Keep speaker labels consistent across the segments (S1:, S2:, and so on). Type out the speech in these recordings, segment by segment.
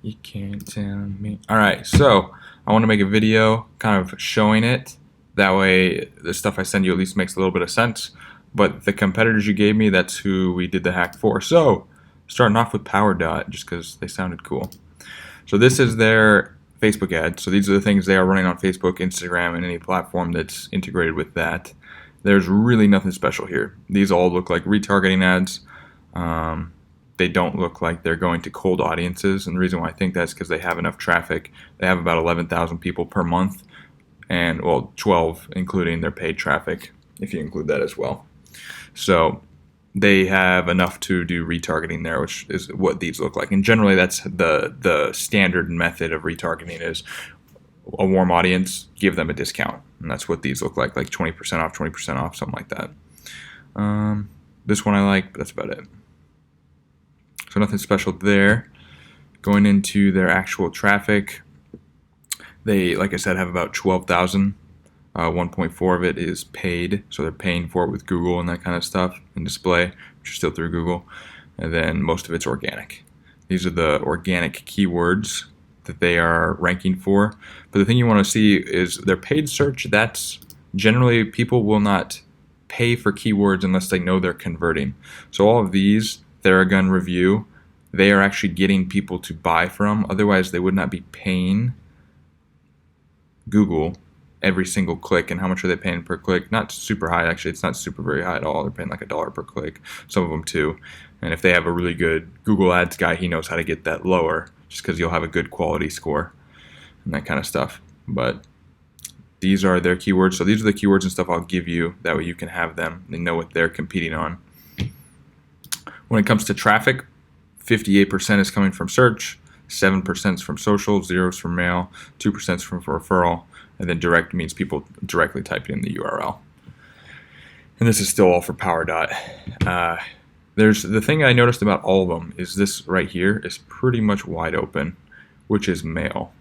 S1: You can't tell me. Alright, so I want to make a video kind of showing it. That way the stuff I send you at least makes a little bit of sense. But the competitors you gave me, that's who we did the hack for. So, starting off with PowerDot, just because they sounded cool. So this is their Facebook ad. So these are the things they are running on Facebook, Instagram, and any platform that's integrated with that. There's really nothing special here. These all look like retargeting ads. They don't look like they're going to cold audiences, and the reason why I think that's because they have enough traffic. They have about 11,000 people per month, and well, 12 including their paid traffic, if you include that as well. So they have enough to do retargeting there, which is what these look like. And generally, that's the standard method of retargeting is a warm audience, give them a discount, and that's what these look like 20% off, 20% off, something like that. This one I like, but that's about it. So nothing special there. Going into their actual traffic, they, like I said, have about 12,000. 1.4 of it is paid, so they're paying for it with Google and that kind of stuff, and display, which is still through Google. And then most of it's organic. These are the organic keywords that they are ranking for. But the thing you want to see is their paid search. That's generally, people will not pay for keywords unless they know they're converting. So all of these, Theragun review, they are actually getting people to buy from. Otherwise, they would not be paying Google every single click. And how much are they paying per click? Not super high, actually. It's not super very high at all. They're paying like $1 per click, some of them too. And if they have a really good Google Ads guy, he knows how to get that lower, just because you'll have a good quality score and that kind of stuff. But these are their keywords. So these are the keywords and stuff I'll give you. That way you can have them and know what they're competing on. When it comes to traffic, 58% is coming from search, 7% is from social, 0% is from mail, 2% is from referral, and then direct means people directly typing in the URL. And this is still all for PowerDot. There's the thing I noticed about all of them is this right here is pretty much wide open, which is mail.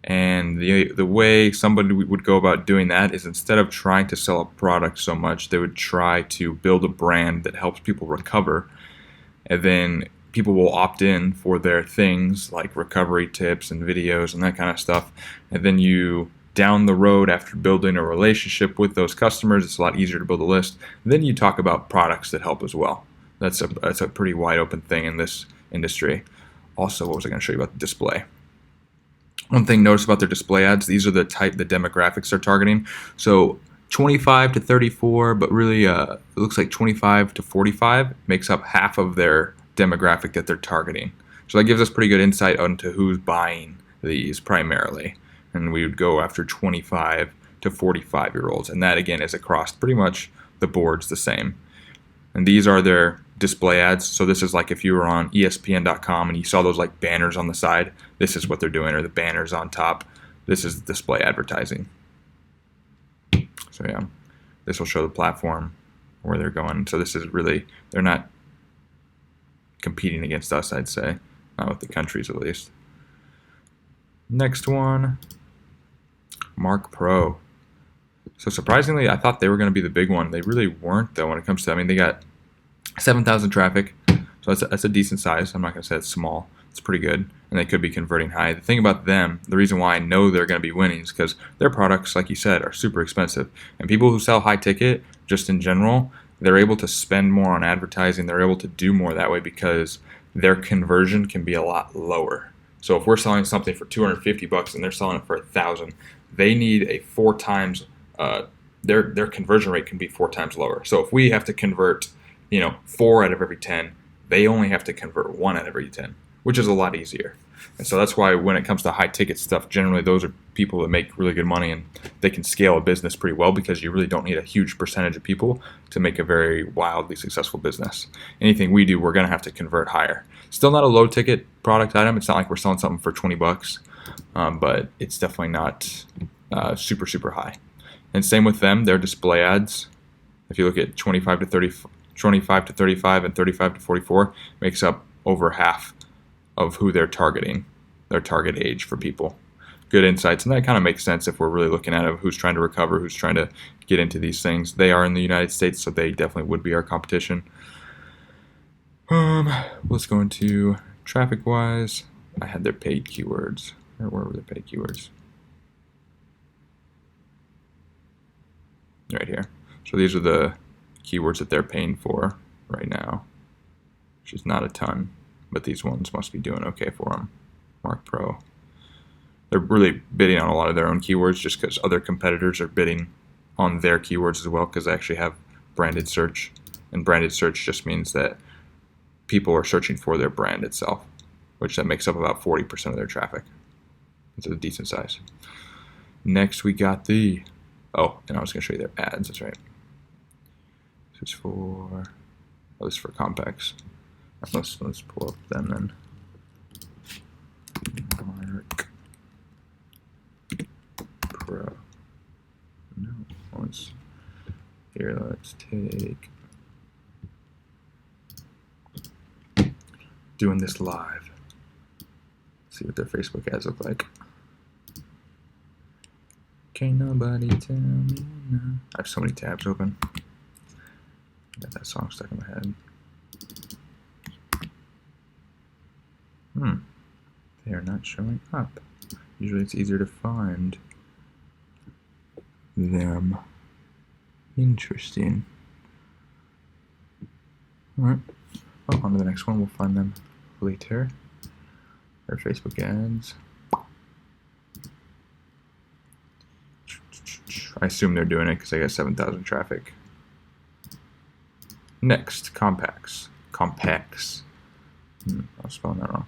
S1: And the way somebody would go about doing that is instead of trying to sell a product so much, they would try to build a brand that helps people recover, and then people will opt in for their things like recovery tips and videos and that kind of stuff. And then you, down the road, after building a relationship with those customers, it's a lot easier to build a list. And then you talk about products that help as well. That's a pretty wide open thing in this industry. Also, what was I going to show you about the display? One thing notice about their display ads, these are the demographics they're targeting. So 25 to 34, but really it looks like 25 to 45 makes up half of their demographic that they're targeting. So that gives us pretty good insight onto who's buying these primarily. And we would go after 25 to 45 year olds. And that again is across pretty much the boards the same. And these are their display ads. So this is like if you were on ESPN.com and you saw those like banners on the side, this is what they're doing, or the banners on top. This is display advertising. So yeah, this will show the platform where they're going. So this is really, they're not competing against us, I'd say, not with the countries at least. Next one, Mark Pro. So surprisingly, I thought they were going to be the big one. They really weren't, though, when it comes to, I mean, they got 7,000 traffic, so that's a decent size. I'm not going to say it's small. It's pretty good, and they could be converting high. The thing about them, the reason why I know they're going to be winning is because their products, like you said, are super expensive. And people who sell high ticket, just in general, they're able to spend more on advertising. They're able to do more that way because their conversion can be a lot lower. So if we're selling something for $250 and they're selling it for $1,000, they need a 4 times. Their conversion rate can be 4 times lower. So if we have to convert, 4 out of every 10, they only have to convert 1 out of every 10, which is a lot easier. And so that's why when it comes to high ticket stuff, generally those are people that make really good money and they can scale a business pretty well because you really don't need a huge percentage of people to make a very wildly successful business. Anything we do, we're going to have to convert higher. Still not a low ticket product item. It's not like we're selling something for $20, but it's definitely not super, super high. And same with them, their display ads. If you look at 25 to 35 and 35 to 44, makes up over half of who they're targeting, their target age for people. Good insights, and that kind of makes sense if we're really looking at it, who's trying to recover, who's trying to get into these things. They are in the United States, so they definitely would be our competition. Let's go into traffic-wise. I had their paid keywords. Where were their paid keywords? Right here. So these are the keywords that they're paying for right now, which is not a ton, but these ones must be doing okay for them. Mark Pro. They're really bidding on a lot of their own keywords just because other competitors are bidding on their keywords as well, because they actually have branded search, and branded search just means that people are searching for their brand itself, which that makes up about 40% of their traffic. It's a decent size. Next we got the, oh, and I was going to show you their ads, that's right. This is for, oh, this is for compacts. Let's pull up them then. Mark Pro. No, let's, here, let's take, doing this live. See what their Facebook ads look like. Can't nobody tell me no. I have so many tabs open. Got that song stuck in my head. They are not showing up. Usually it's easier to find them. Interesting. Alright. Oh, on to the next one. We'll find them later. Their Facebook ads. I assume they're doing it because I got 7,000 traffic. Next, compacts. Compacts. I was spelling that wrong.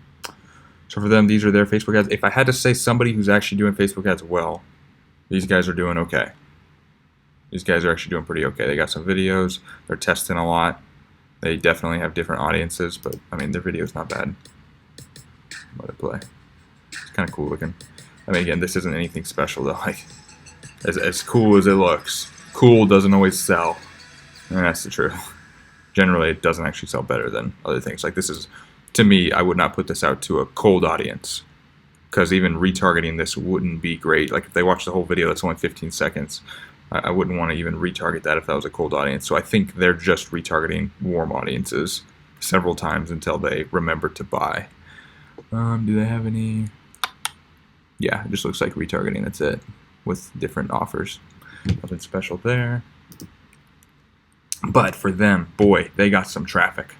S1: So for them, these are their Facebook ads. If I had to say somebody who's actually doing Facebook ads well, these guys are doing okay. These guys are actually doing pretty okay. They got some videos. They're testing a lot. They definitely have different audiences, but I mean, their video's not bad. Let it play. It's kind of cool looking. I mean, again, this isn't anything special though. Like, as cool as it looks, cool doesn't always sell, and that's the truth. Generally, it doesn't actually sell better than other things. Like this is, to me, I would not put this out to a cold audience, because even retargeting this wouldn't be great. Like if they watch the whole video, that's only 15 seconds. I wouldn't want to even retarget that if that was a cold audience. So I think they're just retargeting warm audiences several times until they remember to buy. Do they have any? Yeah, it just looks like retargeting. That's it, with different offers. Nothing special there. But for them, boy, they got some traffic.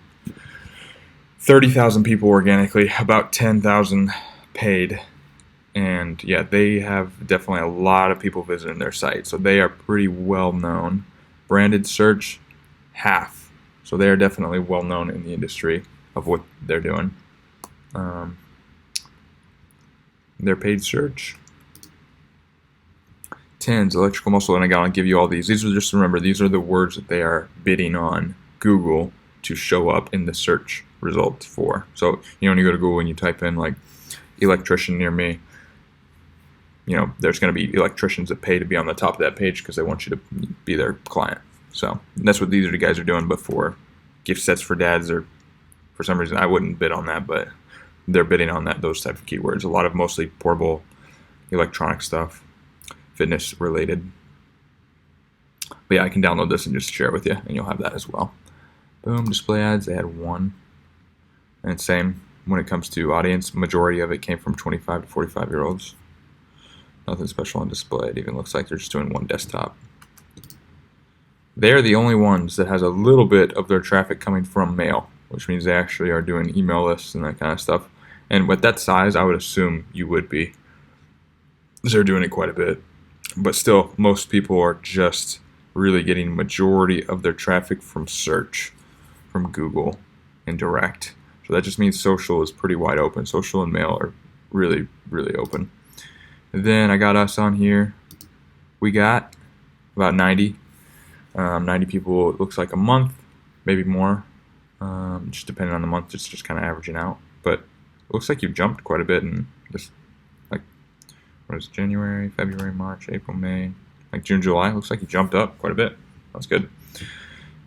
S1: 30,000 people organically, about 10,000 paid. And yeah, they have definitely a lot of people visiting their site. So they are pretty well known. Branded search, half. So they are definitely well known in the industry of what they're doing. Their paid search. Tens, electrical muscle, and I gotta give you all these. These are, just remember, these are the words that they are bidding on Google to show up in the search results for. So, you know, when you go to Google and you type in like electrician near me, you know, there's going to be electricians that pay to be on the top of that page because they want you to be their client. So that's what these guys are doing. But for gift sets for dads, or for some reason I wouldn't bid on that, but they're bidding on those type of keywords. A lot of mostly portable electronic stuff, fitness related. But yeah, I can download this and just share it with you, and you'll have that as well. Boom, display ads, they had one. And same when it comes to audience, majority of it came from 25 to 45 year olds. Nothing special on display. It even looks like they're just doing one desktop. They're the only ones that has a little bit of their traffic coming from mail, which means they actually are doing email lists and that kind of stuff. And with that size, I would assume you would be. They're doing it quite a bit. But still, most people are just really getting majority of their traffic from search, from Google and direct. So that just means social is pretty wide open. Social and mail are really, really open. And then I got us on here. We got about 90 people, it looks like a month, maybe more. Just depending on the month, it's just kind of averaging out. But it looks like you've jumped quite a bit in this, like, what is it, January, February, March, April, May, like June, July. It looks like you jumped up quite a bit. That's good.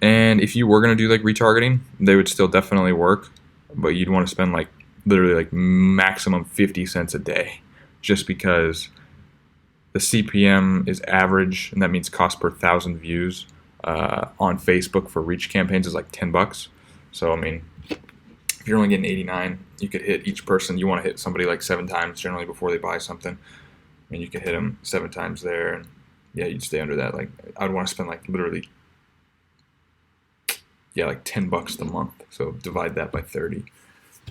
S1: And if you were going to do like retargeting, they would still definitely work, but you'd want to spend like literally like maximum 50 cents a day, just because the CPM is average, and that means cost per 1,000 views on Facebook for reach campaigns is like $10. So I mean, If you're only getting 89, you could hit each person. You want to hit somebody like 7 times generally before they buy something, and you could hit them 7 times there, and yeah, you'd stay under that. Like I'd want to spend like literally, yeah, like $10 a month. So divide that by 30.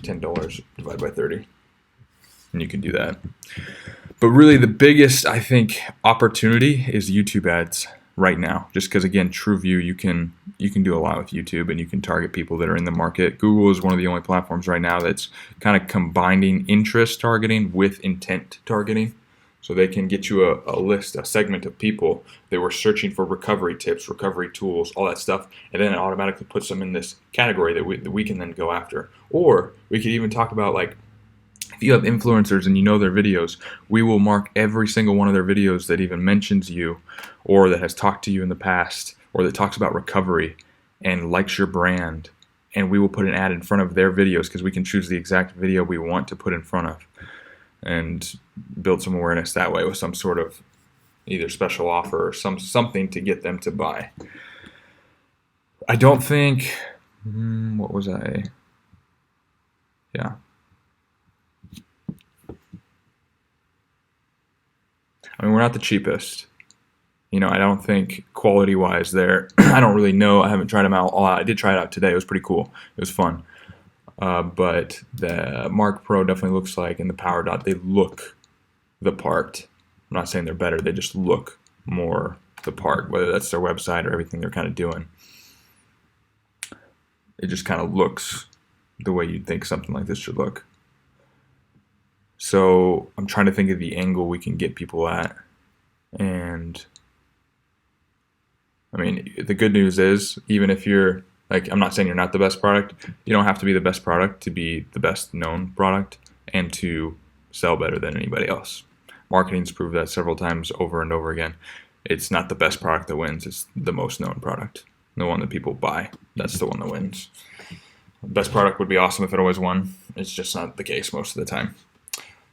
S1: $10 divided by 30, and you can do that. But really, the biggest, I think, opportunity is YouTube ads right now. Just because, again, TrueView, you can do a lot with YouTube, and you can target people that are in the market. Google is one of the only platforms right now that's kind of combining interest targeting with intent targeting. So they can get you a list, a segment of people that were searching for recovery tips, recovery tools, all that stuff, and then it automatically puts them in this category that we can then go after. Or we could even talk about, like, if you have influencers and you know their videos, we will mark every single one of their videos that even mentions you or that has talked to you in the past or that talks about recovery and likes your brand, and we will put an ad in front of their videos because we can choose the exact video we want to put in front of and build some awareness that way with some sort of either special offer or something to get them to buy. I don't think, what was I? Yeah. I mean, we're not the cheapest. You know, I don't think quality-wise there. I don't really know. I haven't tried them out all out. I did try it out today. It was pretty cool. It was fun. But the Mark Pro definitely looks like, and the Power Dot, they look the part. I'm not saying they're better. They just look more the part, whether that's their website or everything they're kind of doing. It just kind of looks the way you'd think something like this should look. So I'm trying to think of the angle we can get people at. And I mean, the good news is, even if you're, like, I'm not saying you're not the best product, you don't have to be the best product to be the best known product and to sell better than anybody else. Marketing's proved that several times over and over again. It's not the best product that wins, it's the most known product. The one that people buy, that's the one that wins. The best product would be awesome if it always won. It's just not the case most of the time.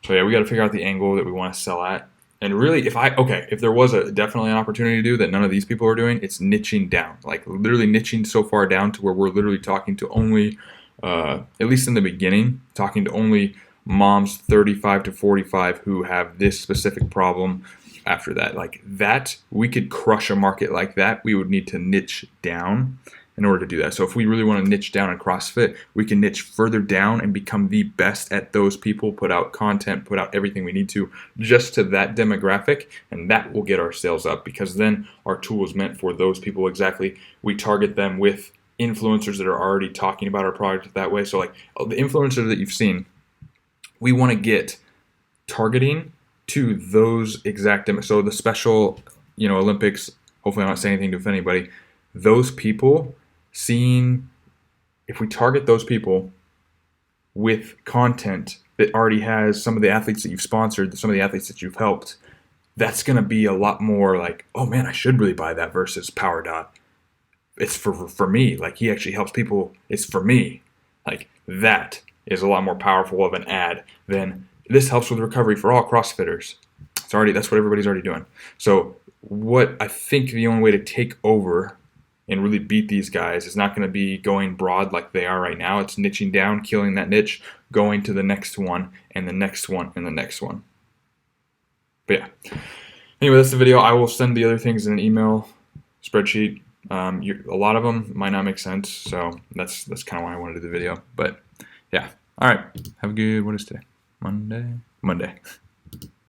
S1: So yeah, we got to figure out the angle that we want to sell at. And really, if there was definitely an opportunity to do that none of these people are doing, it's niching down. Like literally niching so far down to where we're literally talking to only, at least in the beginning, talking to only moms 35 to 45 who have this specific problem. After that, like that, we could crush a market like that. We would need to niche down in order to do that. So if we really want to niche down in CrossFit, we can niche further down and become the best at those people, put out content, put out everything we need to just to that demographic, and that will get our sales up, because then our tool is meant for those people exactly. We target them with influencers that are already talking about our product that way. So like the influencers that you've seen, we want to get targeting to those exact so the Special Olympics, hopefully I'm not saying anything to offend anybody, those people, seeing if we target those people with content that already has some of the athletes that you've sponsored, some of the athletes that you've helped, that's going to be a lot more like, oh man, I should really buy that, versus Power Dot, it's for me, like he actually helps people, it's for me. Like that is a lot more powerful of an ad than this helps with recovery for all CrossFitters. That's what everybody's already doing. So what I think the only way to take over and really beat these guys is not going to be going broad like they are right now. It's niching down, killing that niche, going to the next one and the next one and the next one. But yeah. Anyway, that's the video. I will send the other things in an email spreadsheet. A lot of them might not make sense, so that's kind of why I wanted to do the video. But yeah. All right. Have a good, what is today? Monday.